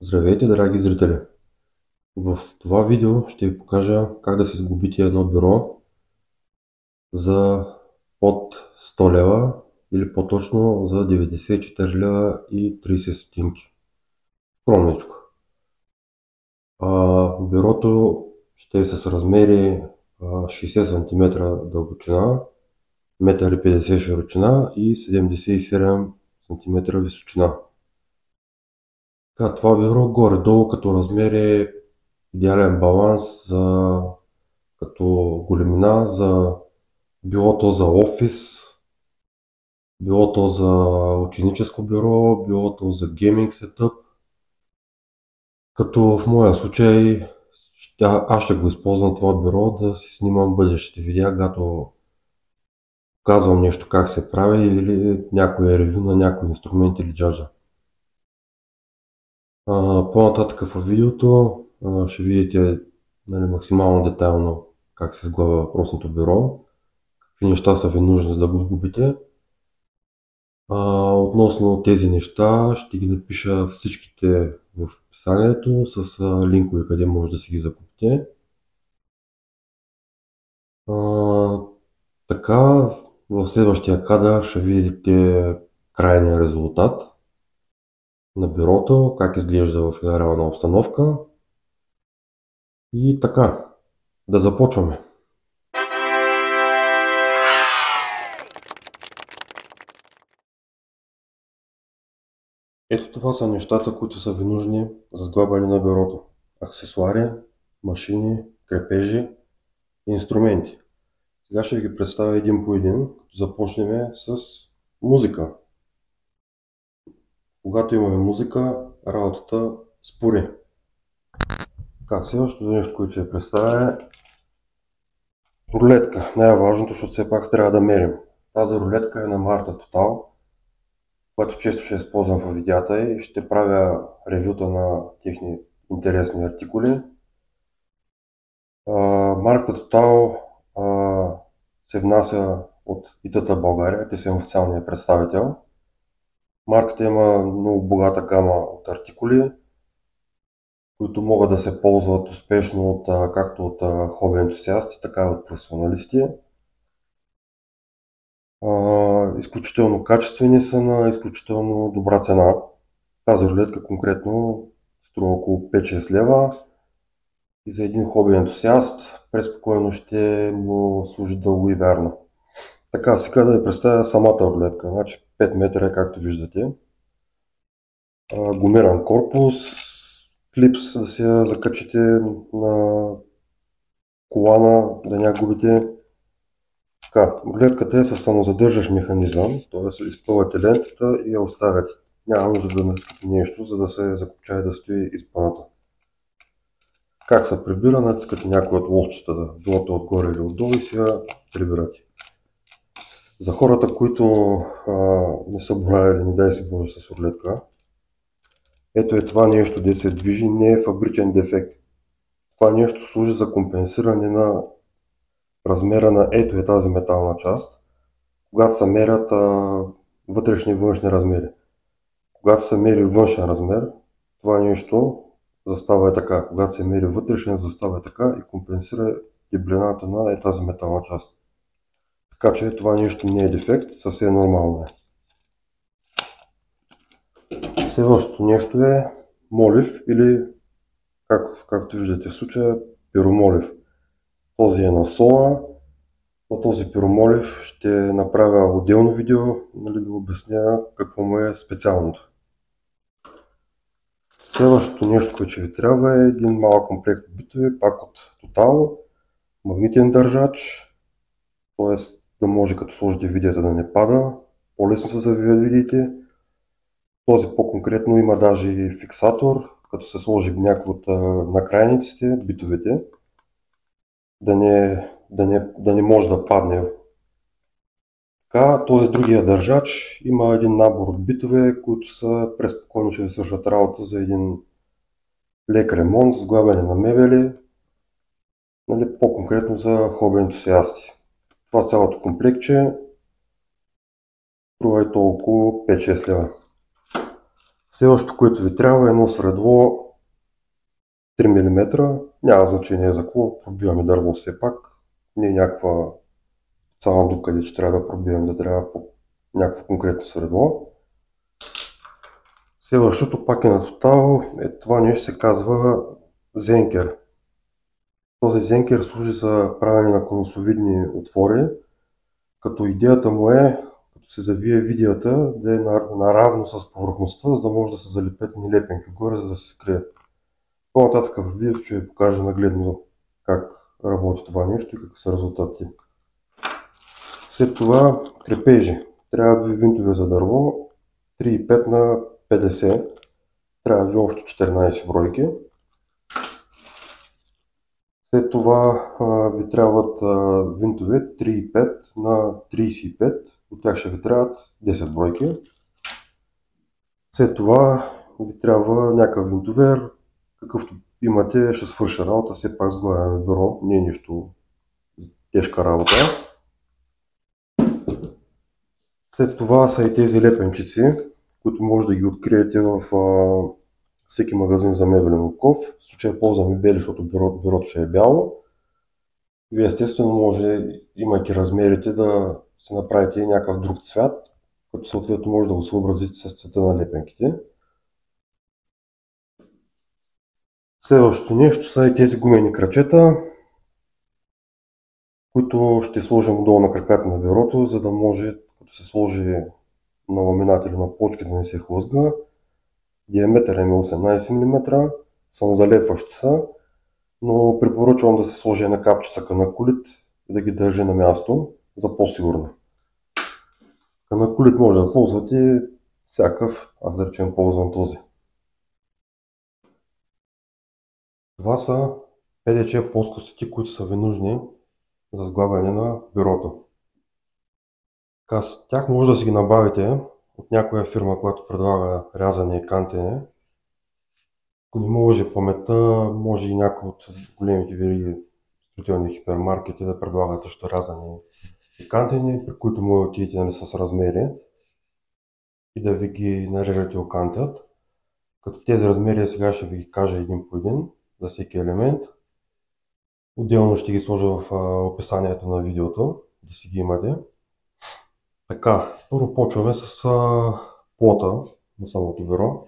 Здравейте, драги зрители! В това видео ще ви покажа как да си сглобите едно бюро за под 100 лева или по-точно за 94 лева и 30 стотинки. Скромничко. Бюрото ще е с размери 60 см дълбочина, 1,50 м широчина и 77 см височина. Това бюро горе-долу като размер е идеален баланс като големина за било то за офис, било то за ученическо бюро, било то за гейминг сетъп. Като в моя случай аз ще го използвам това бюро да си снимам бъдещите видеа, когато казвам нещо как се прави или някое ревю на някой инструмент или джаджа. По-нататък в видеото ще видите максимално детайлно как се сглавя въпросното бюро, какви неща са ви нужни за да го сглобите. Относно тези неща ще ги напиша всичките в описанието с линкове къде може да си ги закупите. Така, в следващия кадър ще видите крайния резултат на бюрото, как изглежда в реална обстановка. И така, да започваме. Ето това са нещата, които са ви нужни за сглабване на бюрото. Аксесуари, машини, крепежи и инструменти. Сега ще ви ги представя един по един, като започнем с музика. Когато имаме музика, работата спори. Следващото нещо, което ще ви представя е рулетка. Най-важното, защото все пак трябва да мерим. Тази рулетка е на марка Total, която често ще използвам в видеята и ще правя ревюта на техни интересни артикули. Марката Total се внася от ИТТ България, те са официалният представител. Марката има много богата гама от артикули, които могат да се ползват успешно както от хоби ентусиасти, така и от професионалисти. Изключително качествени са на изключително добра цена. Тази рулетка конкретно струва около 5-6 лева и за един хоби ентусиаст преспокойно ще му служи дълго и вярно. Така, сега да ви представя самата рулетка. Значи 5 метра е, както виждате. Гумиран корпус, клипс да си я закачите на колана, да не губите. Рулетката е със самозадържащ механизъм, т.е. изпълвате лентата и я оставяте. Няма нужда да натискате нещо, за да се закопчае да стои изпъната. Как се прибира? Натискате някои от лоскчетата, било то отгоре или отдолу и си я прибирате. За хората, които не са боравили, не дай си Боже, с рулетка, ето е това нещо, де се движи, не е фабричен дефект. Това нещо служи за компенсиране на размера на ето е тази метална част, когато се мерят вътрешни и външни размери. Когато се мери външен размер, това нещо застава е така. Когато се мери вътрешен, застава е така и компенсира дебелината на тази метална част. Така че това нещо не е дефект, съвсем нормално е. Следващото нещо е молив или, както виждате в случая, пиромолив. Този е на сола. На този пиромолив ще направя отделно видео, да обясня какво му е специалното. Следващото нещо, което ще ви трябва е един малък комплект от битови, пак от Total, магнитен държач, т.е. да може като сложите видеята да не пада, по-лесно са за видеите. Този по-конкретно има даже и фиксатор, като се сложи някой от накрайниците, битовете, да не може да падне. Този другия държач има един набор от битове, които са преспокойно ще ви свършат работа за един лек ремонт, сглабяне на мебели, по-конкретно за хоби ентусиасти. Това цялото комплектче струва и то около 5-6 лева. Следващото, което ви трябва е едно средло 3 мм. Няма значение за какво, пробиваме дърво все пак. Не е някаква специална дупка, че трябва да пробиваме, да трябва по някакво конкретно средло. Следващото пак е на Тотал, това нещо се казва зенкер. Този зенкер служи за правене на конусовидни отвори, като идеята му е, като се завие видеята, да е наравно с повърхността, за да може да се залепят лепенки горе, за да се скрие. По-нататък в видеото ще ви покажа нагледно как работи това нещо и какви са резултатите. След това крепежи. Трябва ви винтове за дърво, 3,5 на 50. Трябва ви общо 14 бройки. След това ви трябват винтове 3,5 на 35. От тях ще ви трябват 10 бройки. След това ви трябва някакъв винтовер, какъвто имате, ще свърша работа, все пак сглавяме бюро, не е нищо тежка работа. След това са и тези лепенчици, които може да ги откриете в всеки магазин за мебелен оков. В случая ползваме бели, защото бюрото ще е бяло. Вие естествено може, имайки размерите, да се направите някакъв друг цвят, като съответно може да го съобразите с цвета на лепенките. Следващото нещо са и тези гумени крачета, които ще сложим отдолу на краката на бюрото, за да може, като се сложи на ламинат или на плочки, да не се хлъзга. Диаметър е 18 мм, самозалепващи са, но препоръчвам да се сложи една капчица канакулит и да ги държи на място, за по-сигурно. Канакулит може да ползвате всякакъв, аз да речем ползвам този. Това са ПДЧ плоскостите, които са ви нужни за сглабяне на бюрото. С тях може да си ги набавите от някоя фирма, която предлага рязане и кантене. Ако не може паметта, може и някои от големите вериги строителни хипермаркети да предлагат също рязане и кантене, при които може да отидете с размери и да ви ги нарежете и окантят. Като тези размери сега ще ви ги кажа един по един за всеки елемент. Отделно ще ги сложа в описанието на видеото, да си ги имате. Така, първо почваме с плота на самото бюро.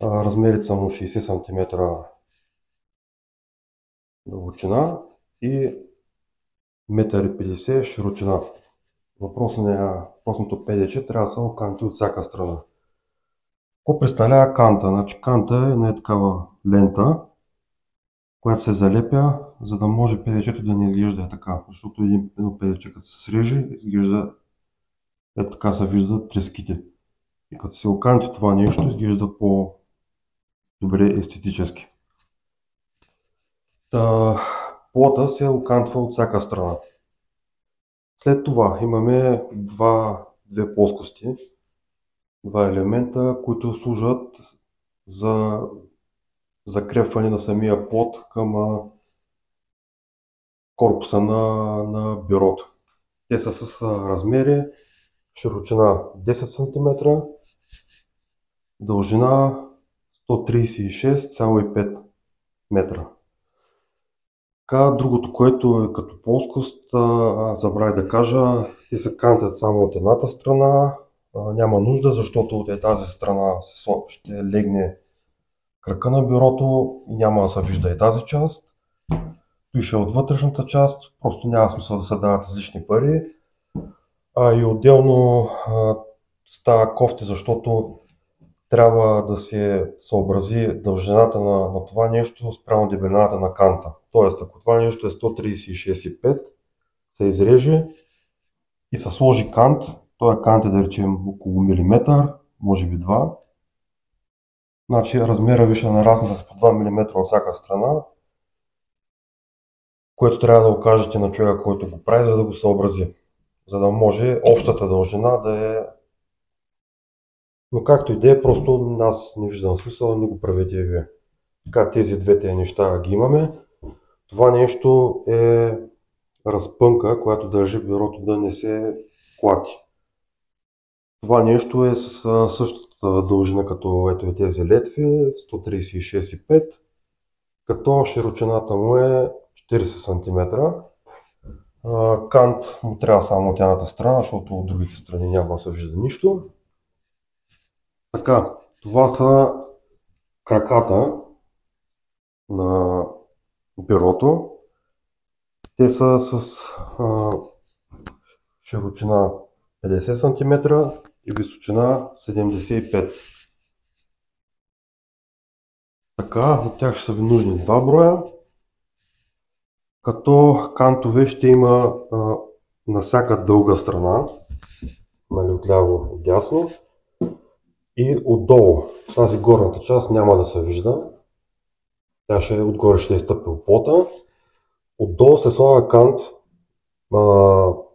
Размерите са му 60 см дълбочина и 1,50 м широчина. Въпросното ПДЧ трябва да са оканти от всяка страна. Какво представлява канта? Значи канта е на такава лента, която се залепя, за да може ПДЧ-то да не изглежда така. Защото едно ПДЧ, като се среже, изглежда така, се виждат треските. И като се оканти това нещо, изглежда по-добре естетически. Плота се окантва от всяка страна. След това имаме две плоскости, два елемента, които служат за закрепване на самия плот към корпуса на бюрото. Те са с размери широчина 10 см, дължина 136,5 метра. Другото, което е като плоскост, забравих да кажа, те се кантят само от едната страна. Няма нужда, защото от тази страна ще легне крака на бюрото и няма да се вижда и тази част. Той ще е от вътрешната част, просто няма смисъл да се дават различни пари. И отделно става кофти, защото трябва да се съобрази дължината на това нещо спрямо дебелината на канта. Тоест, ако това нещо е 136,5, се изреже и се сложи кант, този кант е да речем около милиметър, може би 2. Значи размера ви ще нарасне с по 2 мм от всяка страна, което трябва да окажете на човека, който го прави, за да го съобрази. За да може общата дължина да е... Но както и да е, просто аз не виждам смисъл, не го правете вие. Така, тези двете неща ги имаме. Това нещо е разпънка, която държи бюрото да не се клати. Това нещо е с същата същата дължина като ето тези летви, 136,5, като широчината му е 40 см. Кант му трябва само от едната страна, защото от другите страни няма да се вижда нищо. Така, това са краката на перото. Те са с широчина 50 см и височина 75 см. Така, от тях ще са ви нужни два броя, като кантове ще има на всяка дълга страна, нали, отляво и дясно, и отдолу. Тази горната част няма да се вижда, тя отгоре ще изтъпи плота. Отдолу се слага кант.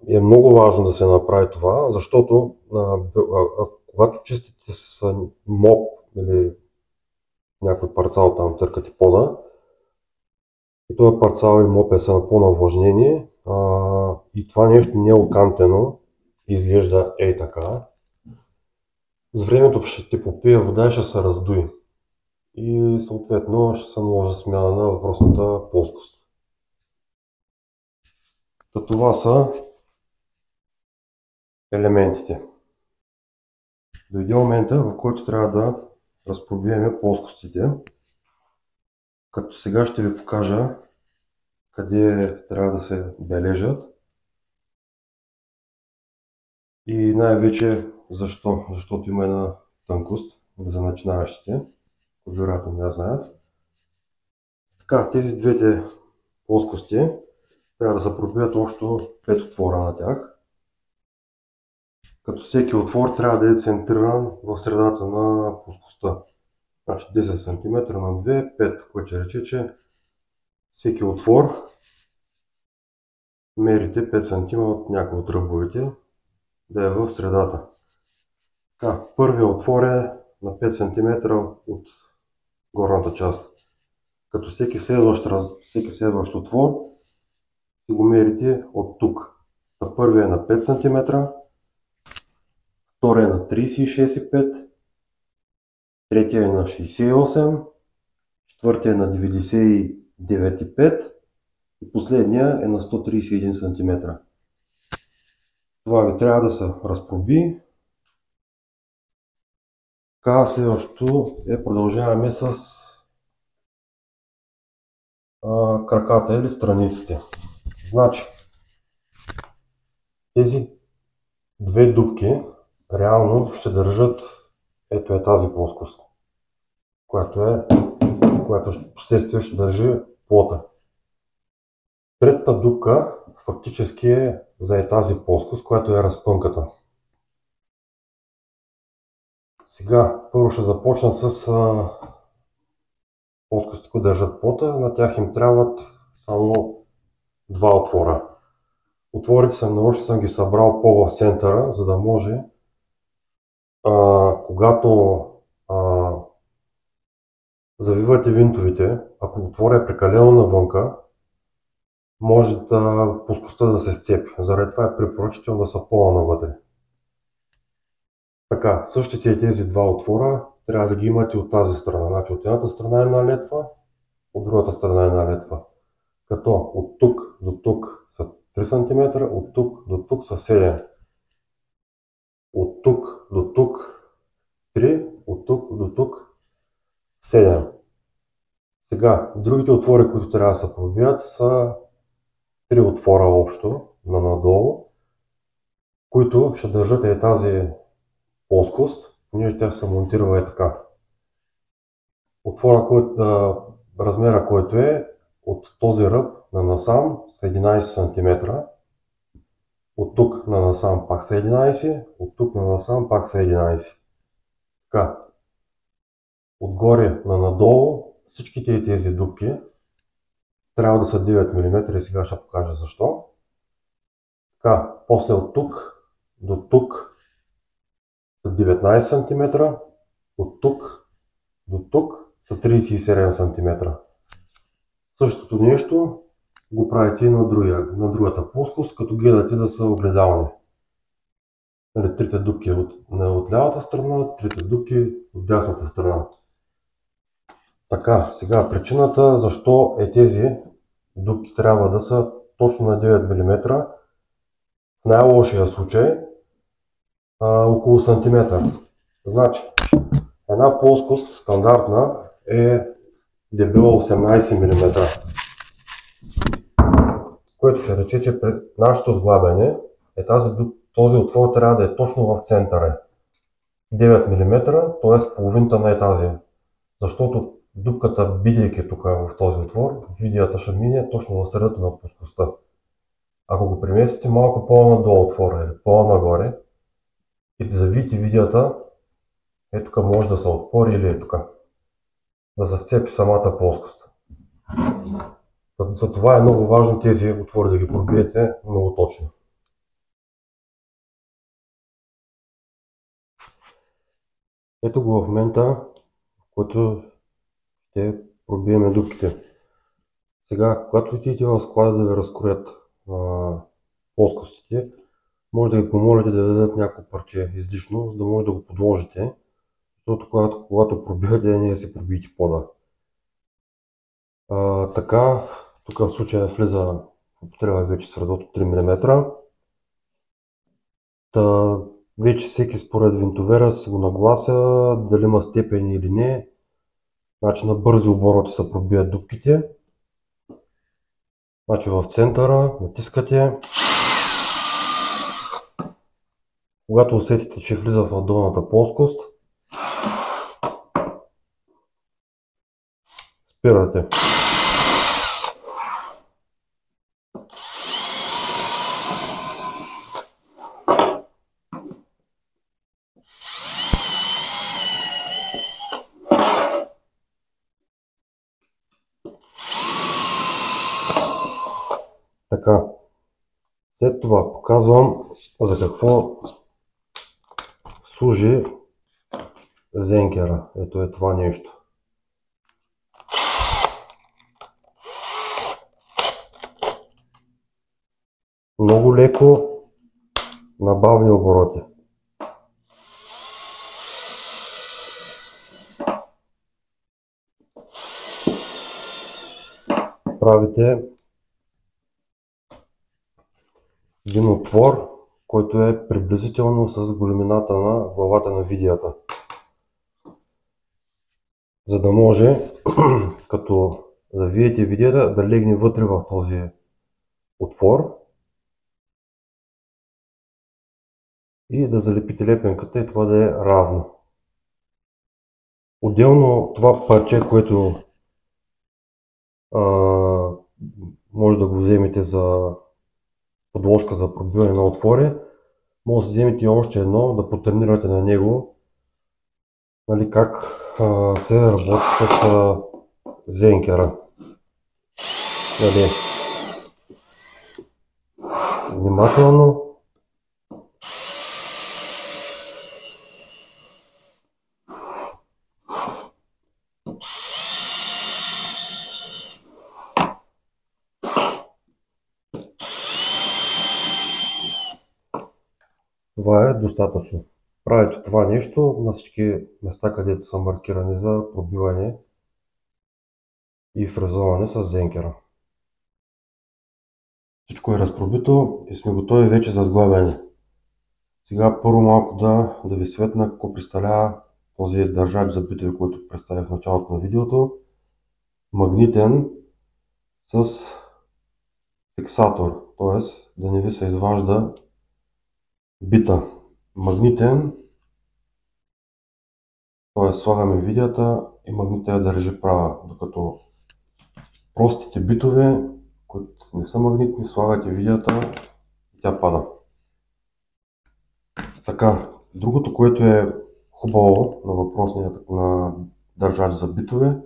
Е много важно да се направи това, защото когато чистите с моп или някой парцал там търкате пода, и този парцал и моп са на по-навлажнени, и това нещо не е окантено, изглежда ей така. С времето ще те попие вода и ще се раздуи. И съответно ще се наложи смяна на въпросната плоскост. Това са елементите. Дойде момента, в който трябва да разпробием плоскостите. Като сега ще ви покажа къде трябва да се бележат. И най-вече защо? Защото има една тънкост за начинаещите, които вероятно не знаят. Така, тези двете плоскости трябва да се пробият общо 5 отвора на тях. Като всеки отвор трябва да е центриран в средата на плоскостта. Значи 10 см на 2, 5, което ще рече, че всеки отвор мерите 5 см от някои от ръбовете да е в средата. Така, първият отвор е на 5 см от горната част. Като всеки следващ отвор си го мерите от тук. Първият е на 5 см, вторият е на 36,5, третия е на 68, четвъртия е на 99,5 и последния е на 131 см. Това ви трябва да се разпроби. Така, следващото продължаваме с краката или страниците. Значи, тези две дупки реално ще държат ето е тази плоскост, която впоследствие ще държи плота. Третата дупка фактически е за тази плоскост, която е разпънката. Сега първо ще започна с плоскости, които държат плота. На тях им трябват само два отвора. Отворите съм ги събрал по-в центъра, за да може когато завивате винтовите, ако отворя е прекалено навънка, може плоскостта да се сцепи. Заради това е препоръчително да са по-навътре. Така, същите и тези два отвора трябва да ги имате от тази страна. Значи от едната страна е една летва, от другата страна е една летва. Като от тук до тук са 3 см, от тук до тук са 7. От тук до тук 3, от тук до тук 7. Сега, другите отвори, които трябва да се пробият, са 3 отвора общо, на надолу, които ще държат тази плоскост, понеже тя се монтира е така. Отвора, размера, който е от този ръб на насам са 11 см, от тук на насам пак са 11, от тук на насам пак са 11. Така, отгоре на надолу всичките тези дупки трябва да са 9 мм и сега ще покажа защо. Така, после от тук до тук са 19 см, от тук до тук са 37 см. Същото нещо го правите и на другата плоскост, като гледате да са огледални. Нали, трите дупки от лявата страна, трите дупки от дясната страна. Така, сега причината защо тези дупки трябва да са точно на 9 мм, в най-лошия случай около сантиметър. Значи, една плоскост стандартна е дебела 18 мм, което ще рече, че при нашето сглабяне този отвор трябва да е точно в центъра. 9 мм, т.е. половината на тази. Защото дупката, бидейки тук в този отвор, видията ще мине точно в средата на плоскостта. Ако го преместите малко по-надолу отвора или по-нагоре и завиете видията, е тук може да се отвори или е тук. Да се сцепи самата плоскост. Затова е много важно тези отвори да ги пробиете много точно. Ето го в момента, в който ще пробиеме дупките. Сега, когато отидете в склада да ви разкроят плоскостите, може да ги помолите да ви дадат някакво парче излишно, за да може да го подложите, защото когато пробивате, не си пробиете пода. Така, тук в случая влиза в употреба вече средото 3 мм. Вече всеки според винтовера си го наглася, дали има степени или не. Значи на бързи обороти се пробият дупките. Значи в центъра натискате. Когато усетите, че влиза в долната плоскост, спирате. Така. След това показвам за какво служи зенкера. Ето е това нещо. Много леко на бавни обороти. Правите един отвор, който е приблизително с големината на главата на видията. За да може, като завиете видията, да легне вътре в този отвор и да залепите лепенката и това да е равно. Отделно това парче, което може да го вземете за подложка за пробиване на отвори, може да вземете още едно, да потренирате на него, нали, как се работи с зенкера. Нали, внимателно. Това е достатъчно. Правите това нещо на всички места, където са маркирани за пробиване и фрезоване с зенкера. Всичко е разпробито и сме готови вече за сглабяне. Сега първо малко да ви светна какво представлява този държач за битови, който представих в началото на видеото. Магнитен с фиксатор, т.е. да не ви се изважда бита. Магнитен, т.е. слагаме видеята и магнита я държи права, докато простите битове, които не са магнитни, слагате видеята и тя пада. Така, другото, което е хубаво на въпросния на държач за битове,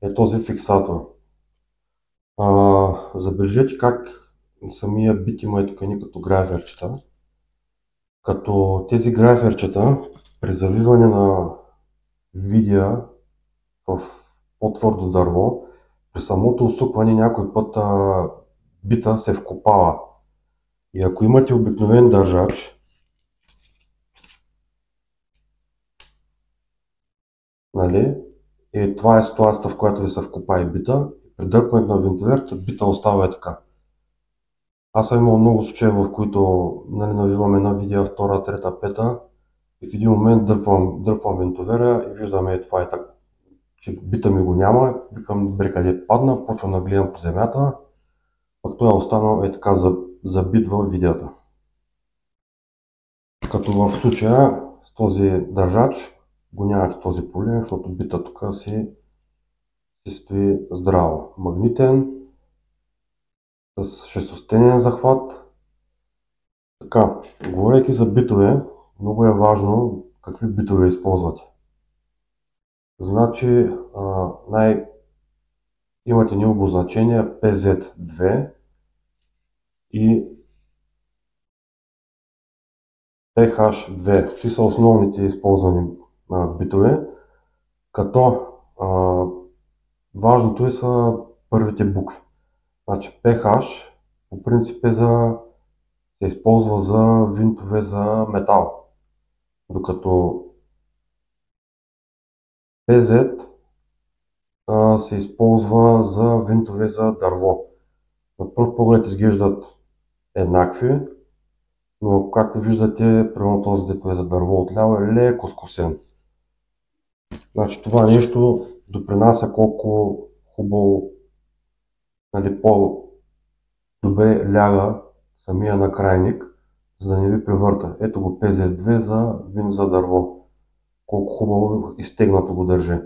е този фиксатор. Забележете как самия бит има и тук като грайферчета. Като тези грайферчета при завиване на видеа в по-твърдо дърво, при самото усукване някой път бита се вкопава. И ако имате обикновен държач, Нали? И това е ситуацията, в която ви се вкопа и бита. При дърпането на винтоверата бита остава е така. Аз съм имал много случаи, в които нали, навивам една видео, втора, трета, пета и в един момент дърпвам винтовера и виждаме е това е така, че бита ми го няма, викам бре къде падна, почвам да гледам по земята, пък той е останал е така забит във видеята. Като в случая с този държач го нямах този проблем, защото бита тук си стои здраво. Магнитен, с шестостенен захват. Така, говорейки за битове, много е важно какви битове използвате. Значи, имате ни обозначения PZ2 и PH2. Какви са основните използвани битове, като важното са първите букви. Значи PH по принцип се използва за винтове за метал, докато PZ се използва за винтове за дърво. На пръв поглед изглеждат еднакви, но както виждате, примерно този дето е за дърво отляво е леко скосен. Значи това нещо допринася колко хубаво, нали, по-добре ляга самия накрайник, за да не ви превърта. Ето го PZ2 за вин за дърво. Колко хубаво изтегнато го държи.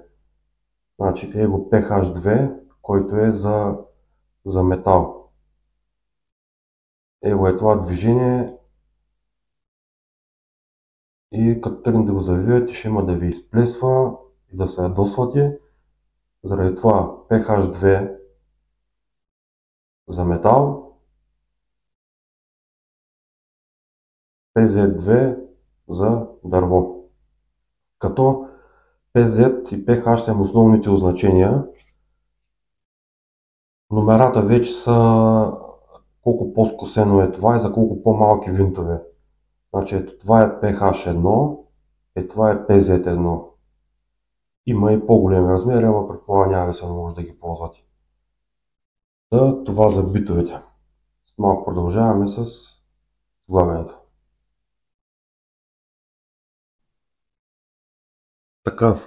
Значи е го PH2, който е за метал. Его е това движение и като тръгнете да го завивате, ще има да ви изплесва и да се ядосвате. Заради това PH2 за метал, PZ2 за дърво. Като PZ и PH са основните означения. Номерата вече са колко по-скосено е това и за колко по-малки винтове. Значи ето това е PH1, това е PZ1. Има и по-големи размери, ама предполагам няма да се може да ги ползвате. Това за битовете. Малко продължаваме с сглавянето. Така,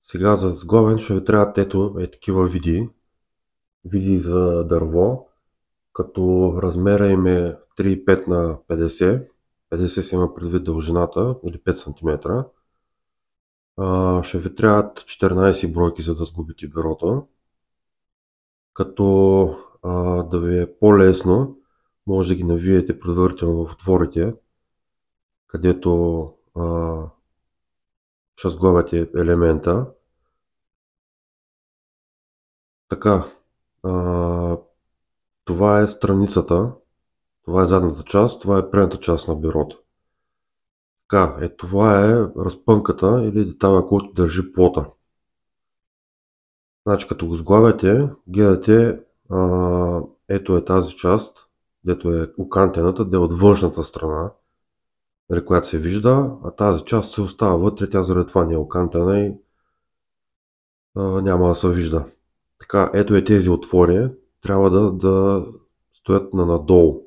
сега за сглавяне ще ви трябват ето такива видеи. Видеи за дърво, като размера им е 3,5 на 50. 50 се има предвид дължината, или 5 см. Ще ви трябват 14 бройки, за да сгубите бюрото. Като да ви е по-лесно, може да ги навиете предварително в отворите, където ще сглавяте елемента. Така, това е страницата, това е задната част, това е предната част на бюрото. Така, това е разпънката или детайла, който държи плота. Значи като го сглавяте, гледате, ето е тази част, дето е окантената, де е от външната страна, която се вижда, а тази част се остава вътре, тя заради това не е окантена и няма да се вижда. Така, ето е тези отвори, трябва да стоят надолу.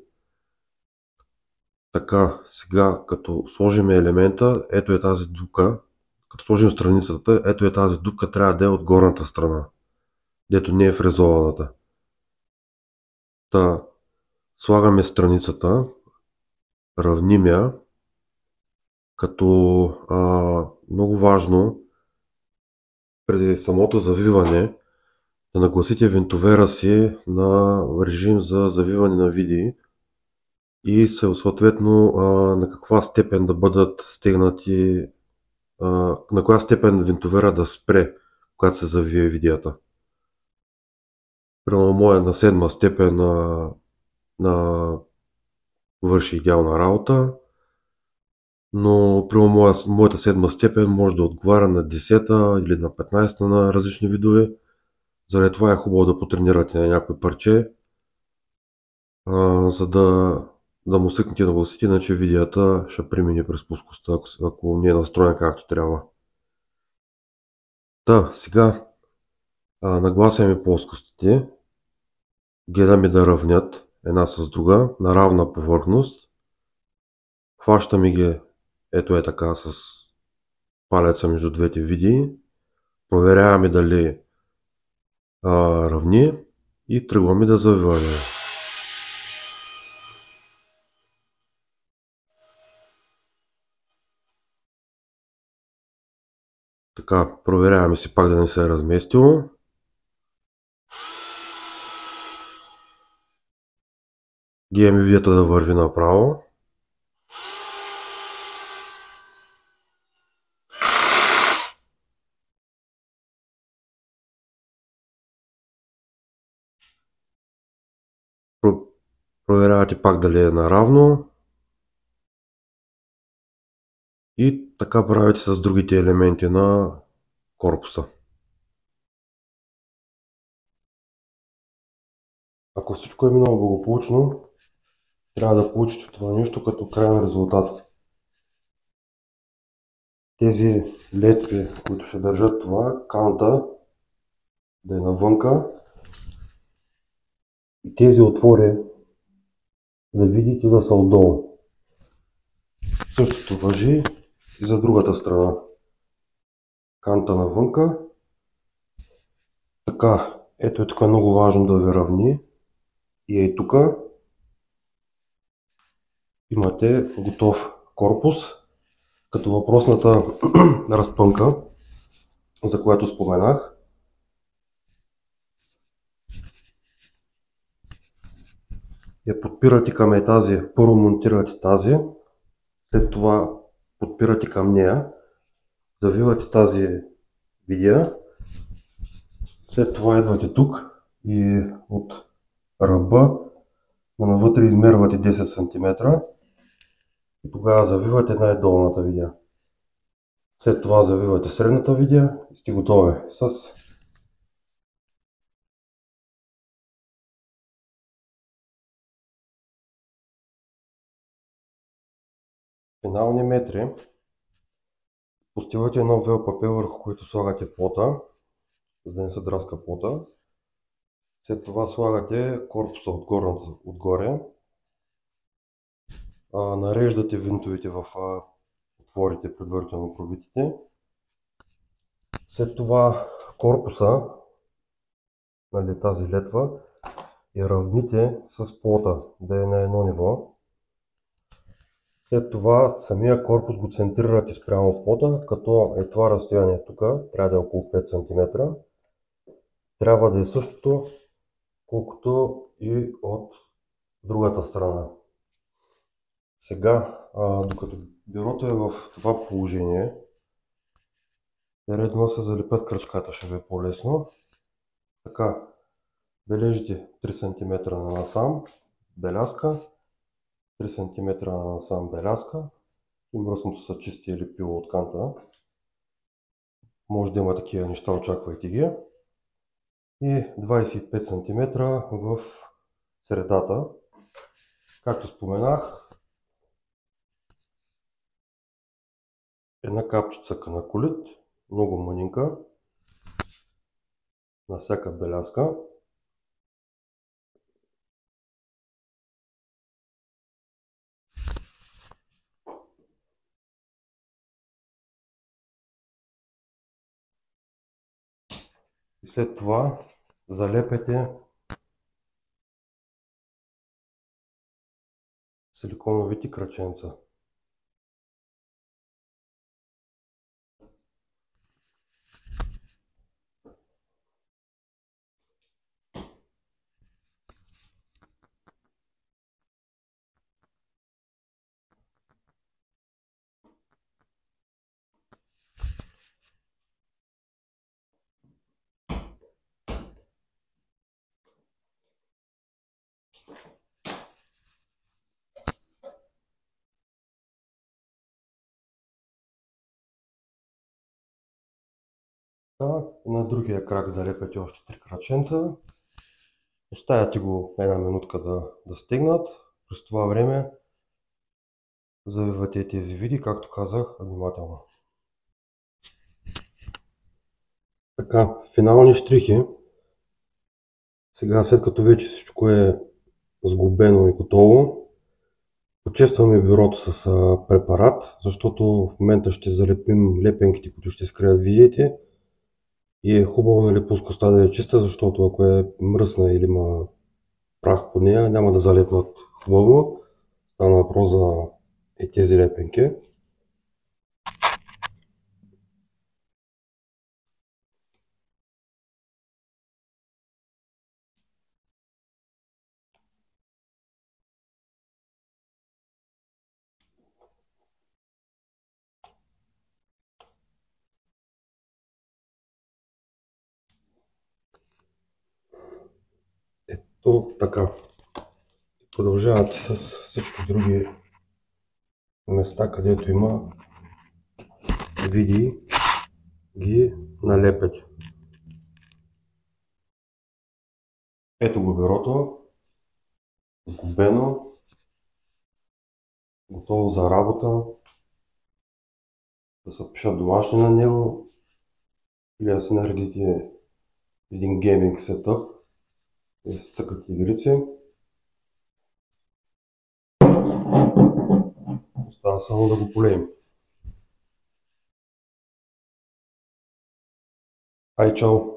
Така, сега като сложим елемента, ето е тази дупка, като сложим страницата, ето е тази дупка, трябва да е от горната страна, дето не е фрезованата. Слагаме страницата, равним я, като много важно преди самото завиване да нагласите винтовера си на режим за завиване на видеи и съответно на каква степен да бъдат стегнати, на коя степен винтовера да спре, когато се завие видеята. Примерно моя на 7 степен върши идеална работа, но при моята 7 степен може да отговаря на 10-та или на 15-та на различни видове. Заради това е хубаво да потренирате на някой парче, за да му свикнете да го усетите, иначе видеята ще премине през плоскостта, ако не е настроен както трябва. Сега нагласяме плоскостите, гледаме да равнят една с друга на равна повърхност. Хващаме ги ето така с палеца между двете видеи. Проверяваме дали равни и тръгваме да завиваме. Така, проверяваме си пак да не се е разместило. Гледаме вията да върви направо. Проверявате пак дали е наравно. И така правите с другите елементи на корпуса. Ако всичко е минало благополучно, трябва да получите това нещо като крайен резултат. Тези летви, които ще държат това, канта да е навънка и тези отвори за видите да са отдолу. Същото важи и за другата страна. Канта навънка. Така, ето е тук много важно да ви равни. И ей тук имате готов корпус, като въпросната разпънка, за която споменах, я подпирате към тази, първо монтирате тази, след това подпирате към нея, завивате тази видеа, след това идвате тук и от ръба навътре измервате 10 см и тогава завивате най-долната видеа. След това завивате средната видеа и сте готови с финални метри. Постилате едно вел папел, върху който слагате плота, за да не се драска плота. След това слагате корпуса отгоре. Нареждате винтовете в отворите, предварително пробитите. След това корпуса, тази летва, я равните с плота, да е на едно ниво. След това самия корпус го центрирате спрямо плота, като е това разстояние тук, трябва да е около 5 см. Трябва да е същото, колкото и от другата страна. Сега, докато бюрото е в това положение, е редно да се залепят кръчката, ще ви е по-лесно. Така, бележите 3 см на насам, белязка, 3 см на насам белязка и мръсното са чисти или пило от канта. Може да има такива неща, очаквайте ги. И 25 см в средата. Както споменах, една капчица канакулит, много мънинка, на всяка белязка. И след това залепете силиконовите кръченца. На другия крак залепяте още 3 краченца. Оставяте го една минутка да стегнат. През това време завивате тези види, както казах, внимателно. Така, финални щрихи. Сега, след като вече всичко е сглобено и готово, почистваме бюрото с препарат, защото в момента ще залепим лепенките, които ще скрият визиите. И е хубаво, нали, плоскостта да е чиста, защото ако е мръсна или има прах по нея, няма да залепнат хубаво. Стана въпрос за тези лепенки. Ето така. Продължавате с всички други места, където има види, ги налепете. Ето го бюрото, сглобено, готово за работа, да се пишат домашни на него или да си наредите един гейминг сетъп и да си цъкат игрици. Остава само да го полеем. Ай, чао!